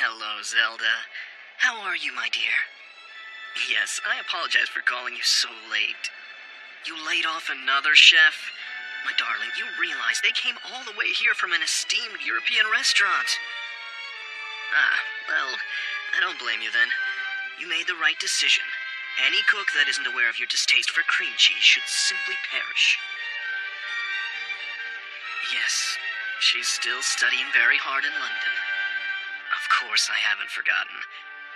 Hello, Zelda. How are you, my dear? Yes, I apologize for calling you so late. You laid off another chef? My darling, you realize they came all the way here from an esteemed European restaurant. Ah, well, I don't blame you then. You made the right decision. Any cook that isn't aware of your distaste for cream cheese should simply perish. Yes, she's still studying very hard in London. Of course I haven't forgotten.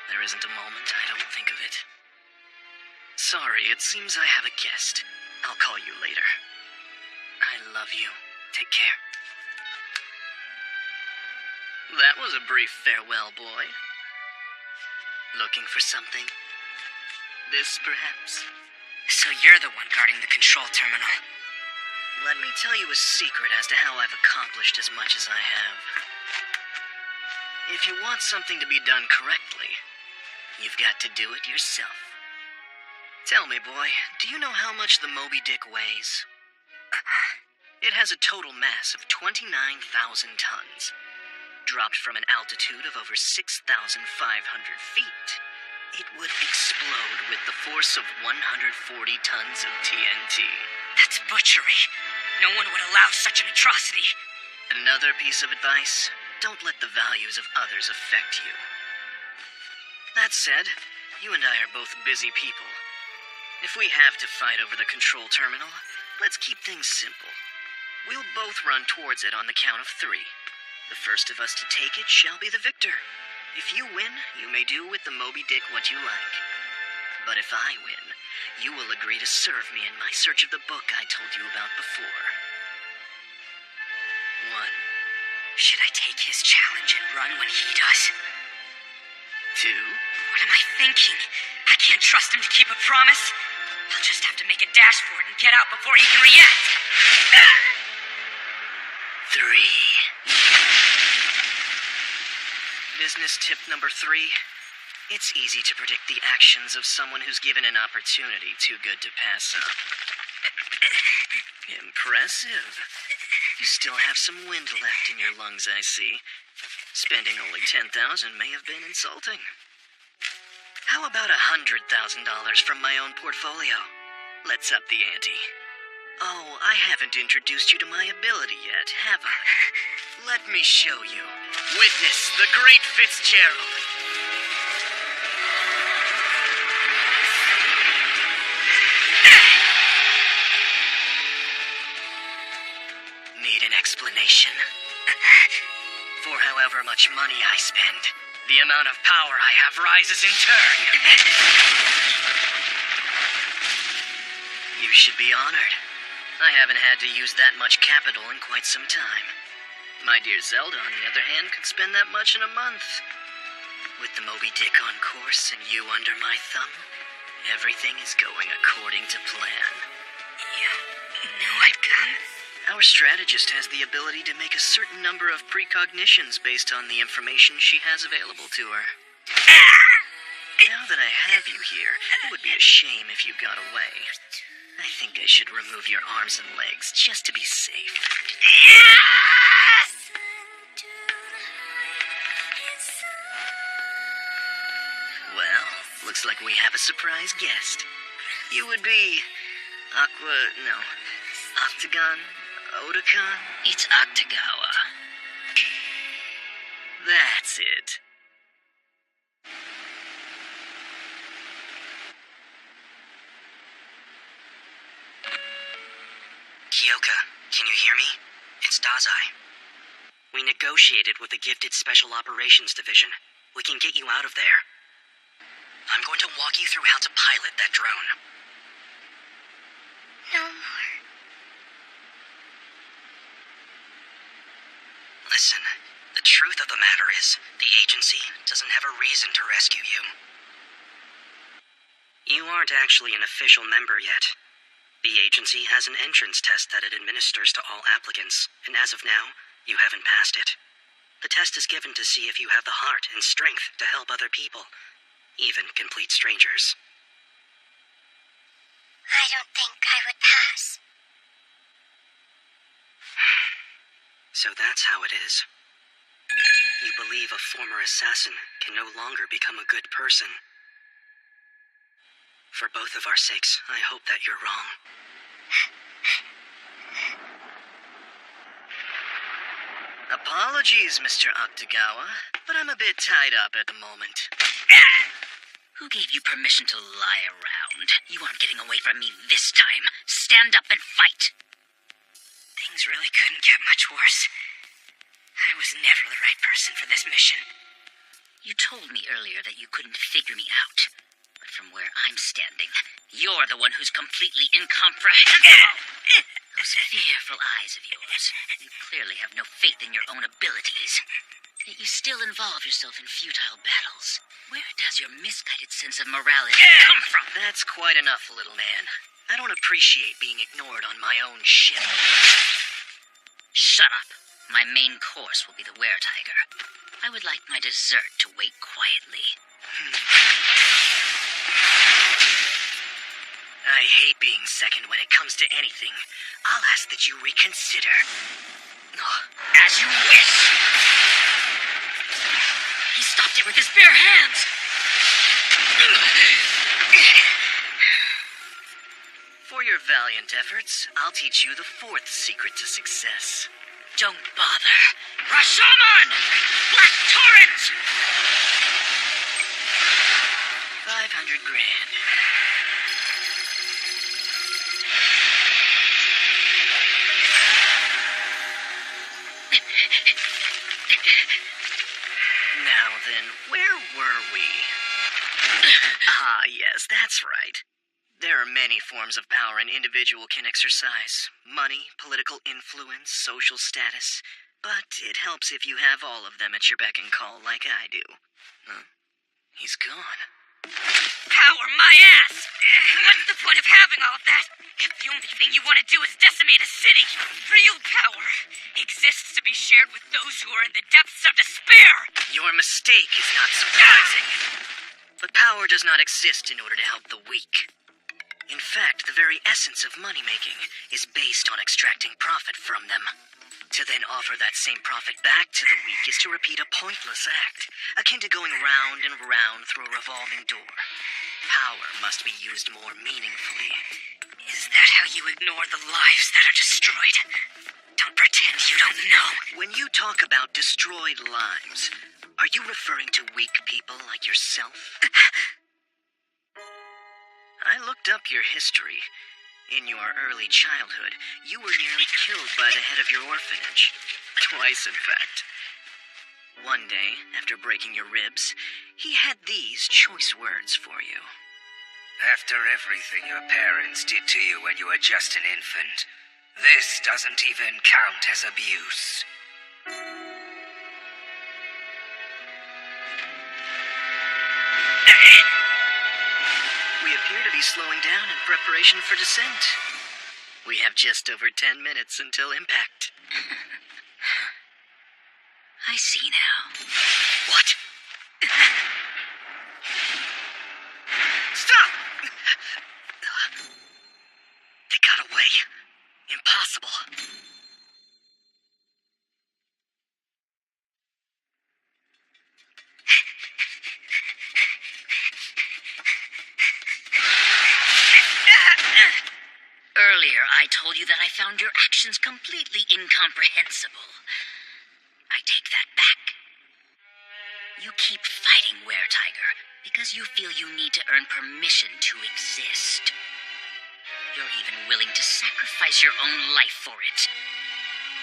There isn't a moment I don't think of it. Sorry, it seems I have a guest. I'll call you later. I love you. Take care. That was a brief farewell, boy. Looking for something? This, perhaps? So you're the one guarding the control terminal. Let me tell you a secret as to how I've accomplished as much as I have. If you want something to be done correctly, you've got to do it yourself. Tell me, boy, do you know how much the Moby Dick weighs? It has a total mass of 29,000 tons. Dropped from an altitude of over 6,500 feet, it would explode with the force of 140 tons of TNT. That's butchery. No one would allow such an atrocity. Another piece of advice, don't let the values of others affect you. That said, you and I are both busy people. If we have to fight over the control terminal, let's keep things simple. We'll both run towards it on the count of 3. The first of us to take it shall be the victor. If you win, you may do with the Moby Dick what you like. But if I win, you will agree to serve me in my search of the book I told you about before. 1. Should I take his challenge and run when he does? 2. What am I thinking? I can't trust him to keep a promise. I'll just have to make a dash for it and get out before he can react. 3. Business tip number 3. It's easy to predict the actions of someone who's given an opportunity too good to pass up. Impressive. You still have some wind left in your lungs, I see. Spending only $10,000 may have been insulting. How about $100,000 from my own portfolio? Let's up the ante. Oh, I haven't introduced you to my ability yet, have I? Let me show you. Witness the Great Fitzgerald. Need an explanation? For however much money I spend, the amount of power I have rises in turn. You should be honored. I haven't had to use that much capital in quite some time. My dear Zelda, on the other hand, could spend that much in a month. With the Moby Dick on course and you under my thumb, everything is going according to plan. You knew I'd come? Our strategist has the ability to make a certain number of precognitions based on the information she has available to her. Now that I have you here, it would be a shame if you got away. I think I should remove your arms and legs just to be safe. Well, looks like we have a surprise guest. You would be... Octagon? Otakon? It's Octagawa. That's it. Kyoka, can you hear me? It's Dazai. We negotiated with the Gifted Special Operations Division. We can get you out of there. I'm going to walk you through how to pilot that drone. No more. Listen, the truth of the matter is, the agency doesn't have a reason to rescue you. You aren't actually an official member yet. The agency has an entrance test that it administers to all applicants, and as of now, you haven't passed it. The test is given to see if you have the heart and strength to help other people, even complete strangers. I don't think I would pass. So that's how it is. You believe a former assassin can no longer become a good person. For both of our sakes, I hope that you're wrong. Apologies, Mr. Octagawa, but I'm a bit tied up at the moment. Who gave you permission to lie around? You aren't getting away from me this time. Stand up and fight. Things really couldn't get much worse. I was never the right person for this mission. You told me earlier that you couldn't figure me out. But from where I'm standing, you're the one who's completely incomprehensible. Those fearful eyes of yours. You clearly have no faith in your own abilities. Yet you still involve yourself in futile battles. Where does your misguided sense of morality come from? That's quite enough, little man. I don't appreciate being ignored on my own ship. Shut up. My main course will be the were-tiger. I would like my dessert to wait quietly. I hate being second when it comes to anything. I'll ask that you reconsider. As you wish! He stopped it with his bare hands! For your valiant efforts, I'll teach you the fourth secret to success. Don't bother. Rashomon! Black Torrent! 500 grand. Now then, where were we? Yes, that's right. There are many forms of power an individual can exercise. Money, political influence, social status. But it helps if you have all of them at your beck and call like I do. Huh? He's gone. Power my ass! What's the point of having all of that if the only thing you want to do is decimate a city? Real power exists to be shared with those who are in the depths of despair! Your mistake is not surprising. But power does not exist in order to help the weak. In fact, the very essence of money-making is based on extracting profit from them. To then offer that same profit back to the weak is to repeat a pointless act, akin to going round and round through a revolving door. Power must be used more meaningfully. Is that how you ignore the lives that are destroyed? Don't pretend you don't know. When you talk about destroyed lives, are you referring to weak people like yourself? I looked up your history. In your early childhood, you were nearly killed by the head of your orphanage. Twice, in fact. One day, after breaking your ribs, he had these choice words for you. After everything your parents did to you when you were just an infant, this doesn't even count as abuse. We appear to be slowing down in preparation for descent. We have just over 10 minutes until impact. I see now. What? Stop! They got away. Impossible. Earlier, I told you that I found your actions completely incomprehensible. I take that back. You keep fighting Were-Tiger because you feel you need to earn permission to exist. You're even willing to sacrifice your own life for it.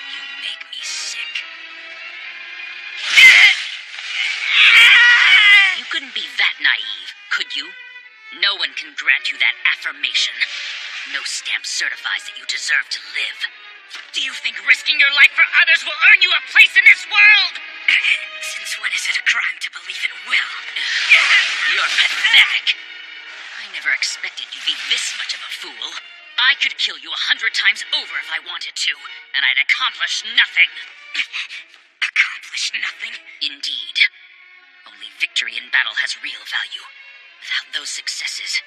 You make me sick. You couldn't be that naive, could you? No one can grant you that affirmation. No stamp certifies that you deserve to live. Do you think risking your life for others will earn you a place in this world? Since when is it a crime to believe it will? You're pathetic. I never expected you'd be this much of a fool. I could kill you 100 times over if I wanted to, and I'd accomplish nothing. Accomplish nothing? Indeed. Only victory in battle has real value. Without those successes,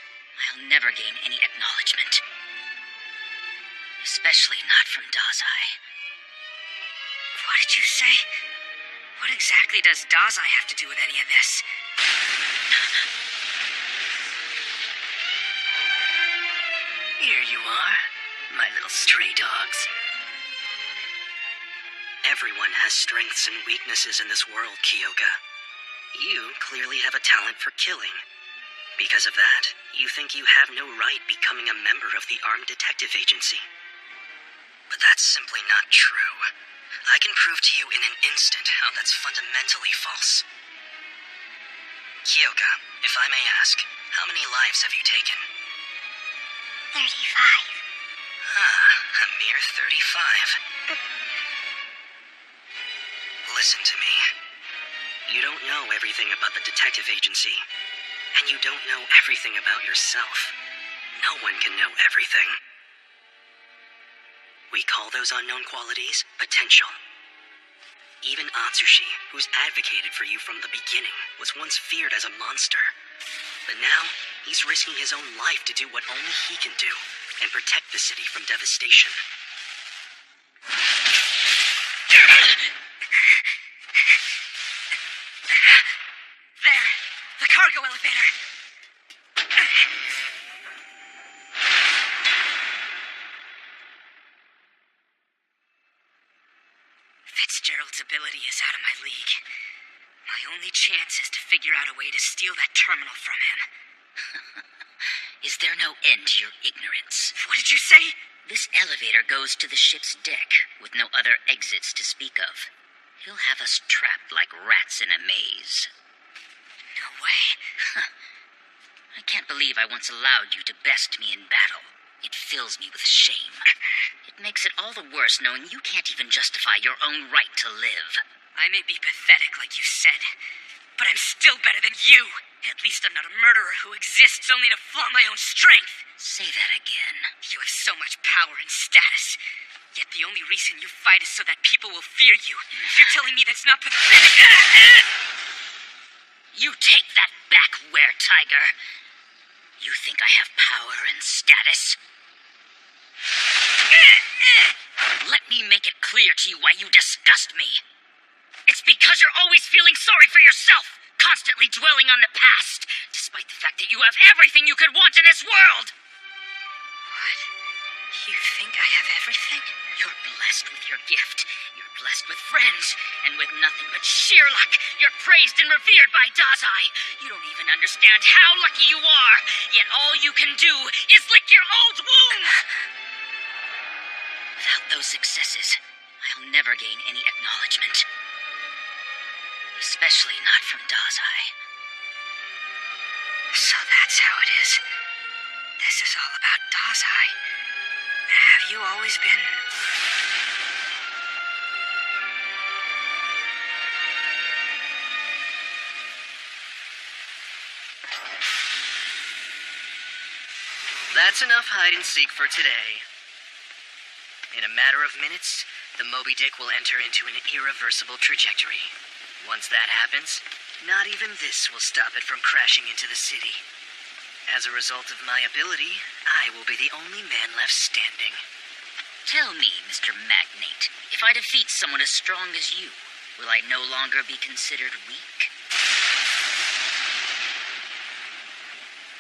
I'll never gain any acknowledgement. Especially not from Dazai. What did you say? What exactly does Dazai have to do with any of this? Here you are, my little stray dogs. Everyone has strengths and weaknesses in this world, Kyoka. You clearly have a talent for killing. Because of that, you think you have no right becoming a member of the Armed Detective Agency. But that's simply not true. I can prove to you in an instant how that's fundamentally false. Kyoka, if I may ask, how many lives have you taken? 35. A mere 35. Listen to me. You don't know everything about the detective agency, and you don't know everything about yourself. No one can know everything. We call those unknown qualities potential. Even Atsushi, who's advocated for you from the beginning, was once feared as a monster. But now, he's risking his own life to do what only he can do, and protect the city from devastation. There! The cargo elevator! Fitzgerald's ability is out of my league. My only chance is to figure out a way to steal that terminal from him. Is there no end to your ignorance? What did you say? This elevator goes to the ship's deck, with no other exits to speak of. He'll have us trapped like rats in a maze. No way. I can't believe I once allowed you to best me in battle. It fills me with shame. It makes it all the worse knowing you can't even justify your own right to live. I may be pathetic, like you said, but I'm still better than you. At least I'm not a murderer who exists only to flaunt my own strength. Say that again. You have so much power and status. Yet the only reason you fight is so that people will fear you. You're telling me that's not pathetic? You take that back, Were-Tiger. You think I have power and status? Let me make it clear to you why you disgust me. It's because you're always feeling sorry for yourself, constantly dwelling on the past, despite the fact that you have everything you could want in this world. What? You think I have everything? You're blessed with your gift. You're blessed with friends, and with nothing but sheer luck, you're praised and revered by Dazai. You don't even understand how lucky you are, yet all you can do is lick your old wounds. Without those successes, I'll never gain any acknowledgement. Especially not from Dazai. So that's how it is. This is all about Dazai. Have you always been... That's enough hide and seek for today. In a matter of minutes, the Moby Dick will enter into an irreversible trajectory. Once that happens, not even this will stop it from crashing into the city. As a result of my ability, I will be the only man left standing. Tell me, Mr. Magnate, if I defeat someone as strong as you, will I no longer be considered weak?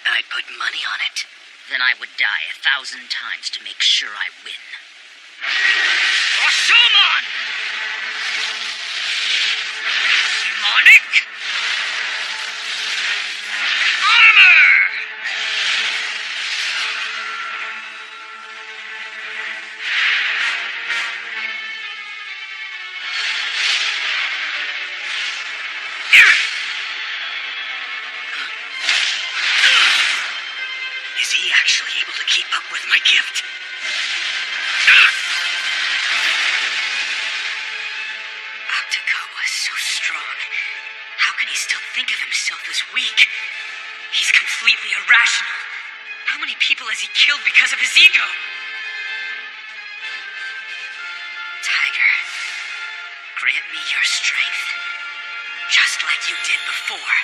I'd put money on it. Then I would die 1,000 times to make sure I win. Rashomon! Demonic! Armor! Is he actually able to keep up with my gift? Octogawa is so strong. How can he still think of himself as weak? He's completely irrational. How many people has he killed because of his ego? Tiger, grant me your strength, just like you did before.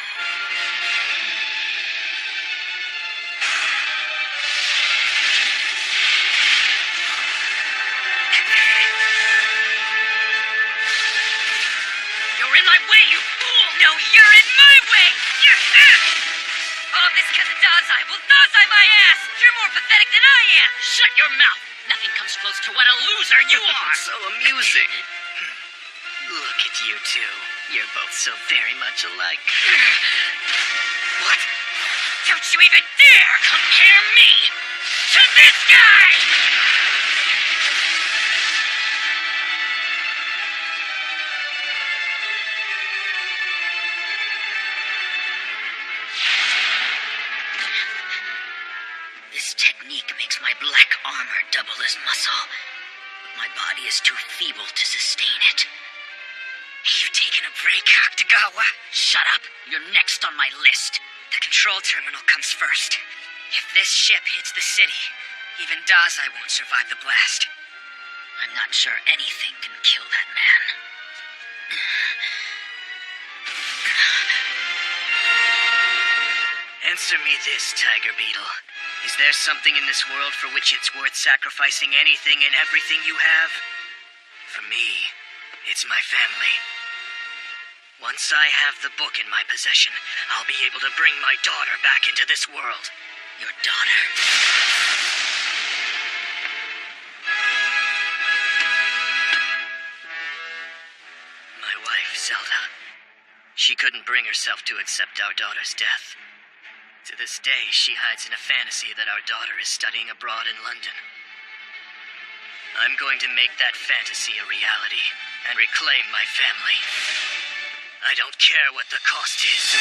You're in my you fool! No, you're in my way! All this because of Dazai. Well, Dazai my ass! You're more pathetic than I am! Shut your mouth! Nothing comes close to what a loser you are! So amusing. Look at you two. You're both so very much alike. What? Don't you even dare compare me to this guy! This technique makes my black armor double as muscle, but my body is too feeble to sustain it. Have you taken a break, Octogawa? Shut up. You're next on my list. The control terminal comes first. If this ship hits the city, even Dazai won't survive the blast. I'm not sure anything can kill that man. Answer me this, Tiger Beetle. Is there something in this world for which it's worth sacrificing anything and everything you have? For me, it's my family. Once I have the book in my possession, I'll be able to bring my daughter back into this world. Your daughter? My wife, Zelda. She couldn't bring herself to accept our daughter's death. To this day, she hides in a fantasy that our daughter is studying abroad in London. I'm going to make that fantasy a reality and reclaim my family. I don't care what the cost is.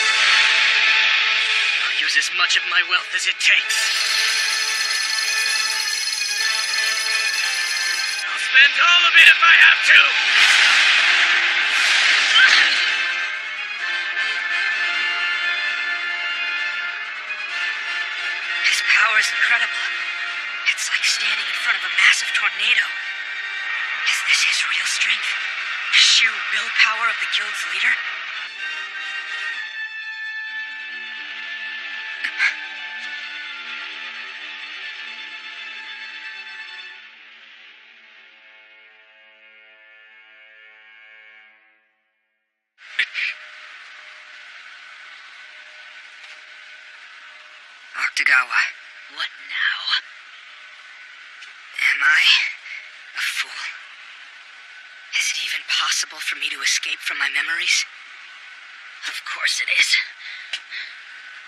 I'll use as much of my wealth as it takes. I'll spend all of it if I have to! His power is incredible. It's like standing in front of a massive tornado. Is this his real strength? The sheer willpower of the guild's leader? Octogawa. What now? Am I a fool? Is it even possible for me to escape from my memories? Of course it is.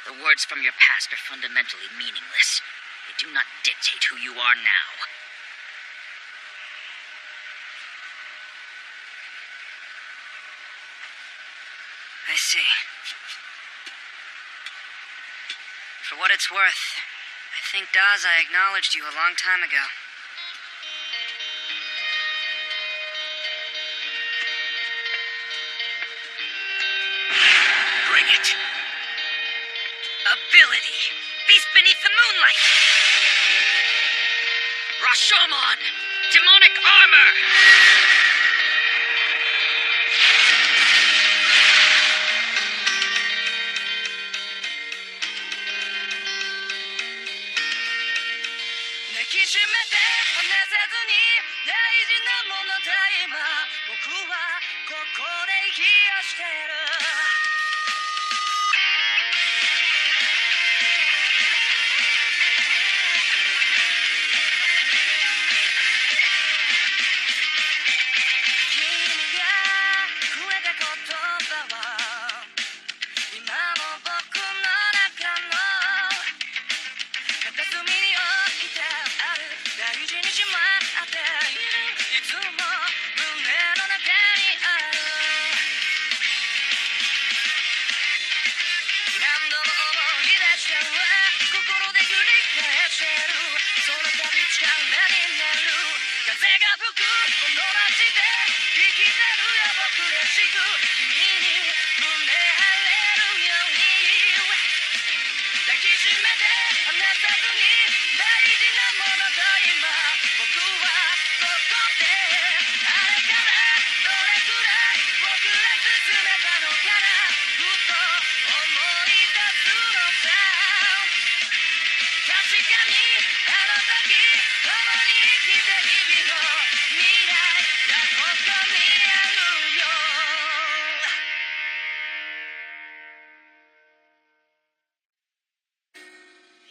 The words from your past are fundamentally meaningless. They do not dictate who you are now. I see. For what it's worth, I think Dazai acknowledged you a long time ago. Bring it. Ability! Beast beneath the moonlight! Rashomon! Demonic armor!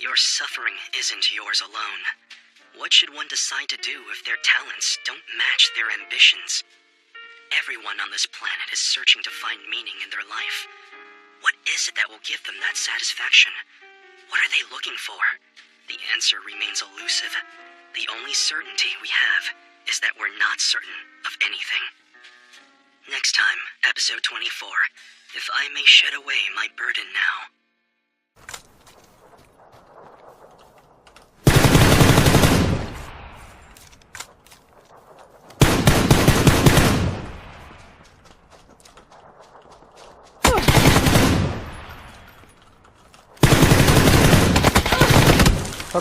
Your suffering isn't yours alone. What should one decide to do if their talents don't match their ambitions? Everyone on this planet is searching to find meaning in their life. What is it that will give them that satisfaction? What are they looking for? The answer remains elusive. The only certainty we have is that we're not certain of anything. Next time, episode 24, If I May Shed Away My Burden Now.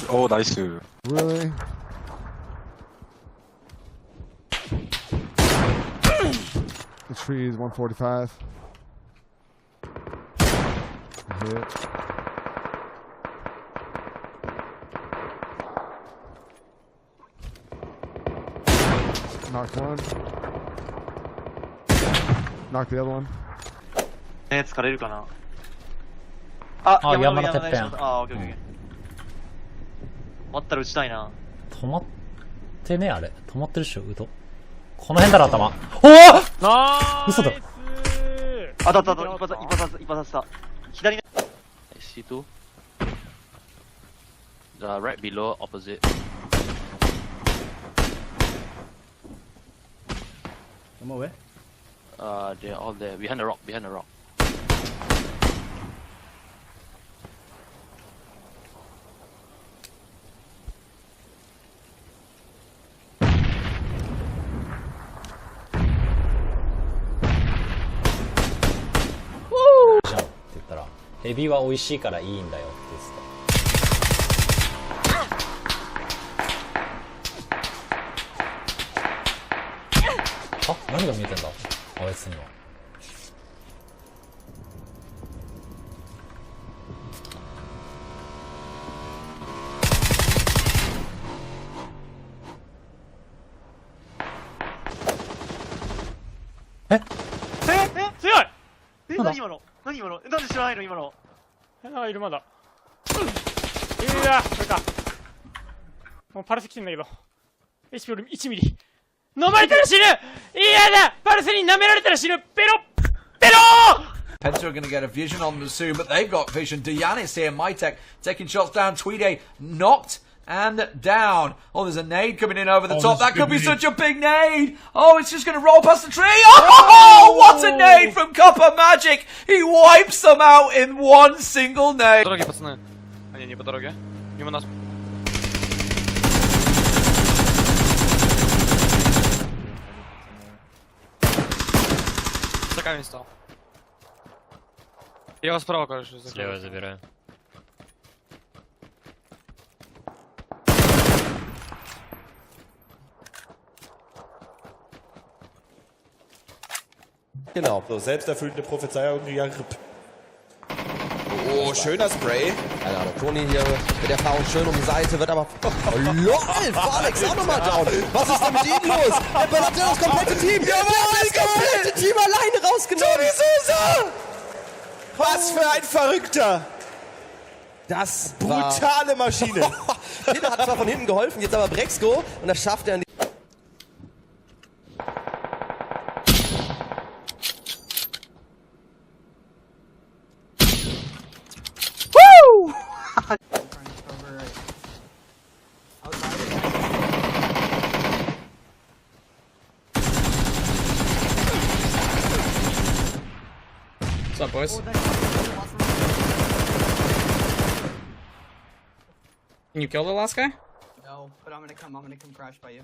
Oh, nice. Really? The tree is 145. Hit. Knocked one. Knocked the other one. 疲れるかなあ、山のてっぺん。あ、オッケーオッケー。あったら撃ちたいな。止まってね、あれ。止まってるっしょ、ウド。この辺だろ、頭。おぉ嘘だ。当たった、一発した。左ね。C2. The right below, opposite. I'm away. They're all there. Behind the rock, behind the rock. Woo! って言ったら、エビは美味しいからいいんだよって言ってた。あ、何が見えてんだあいつには。強い何今のなんで知らないの今のなんかいるまだ。いやこれか。もうパルス来てんだけど。HP 俺1ミリ。飲まれたら死ぬ。嫌だパルスに舐められたら死ぬ。ペロペロPenta are going to get a vision on them soon, but they've got vision. Dianis here, Mytek taking shots down. Tweedy knocked and down. Oh, there's a nade coming in over the top. That could be such a big nade. Oh, it's just going to roll past the tree. Oh, what a nade from Copper Magic. He wipes them out in one single nade. По дороге, пацаны. А, не по дороге. Мимо нас. За камень стал. Я вас справа, короче, закрыл. Слева забираю. Genau, so selbsterfüllende Prophezeiung. Oh, schöner Spray. Alter, der Toni hier mit Erfahrung schön um die Seite, wird aber... Oh, LOL, Alex auch nochmal down. Was ist denn mit ihm los? Er ballert das komplette Team. Ja, das komplette Team alleine rausgenommen. Toni Sousa! Was für ein Verrückter! Das brutale Maschine. Jeder hat zwar von hinten geholfen, jetzt aber Brexco und das schafft er nicht. Woo! What's up, boys? Can you kill the last guy? No, but I'm gonna come crash by you.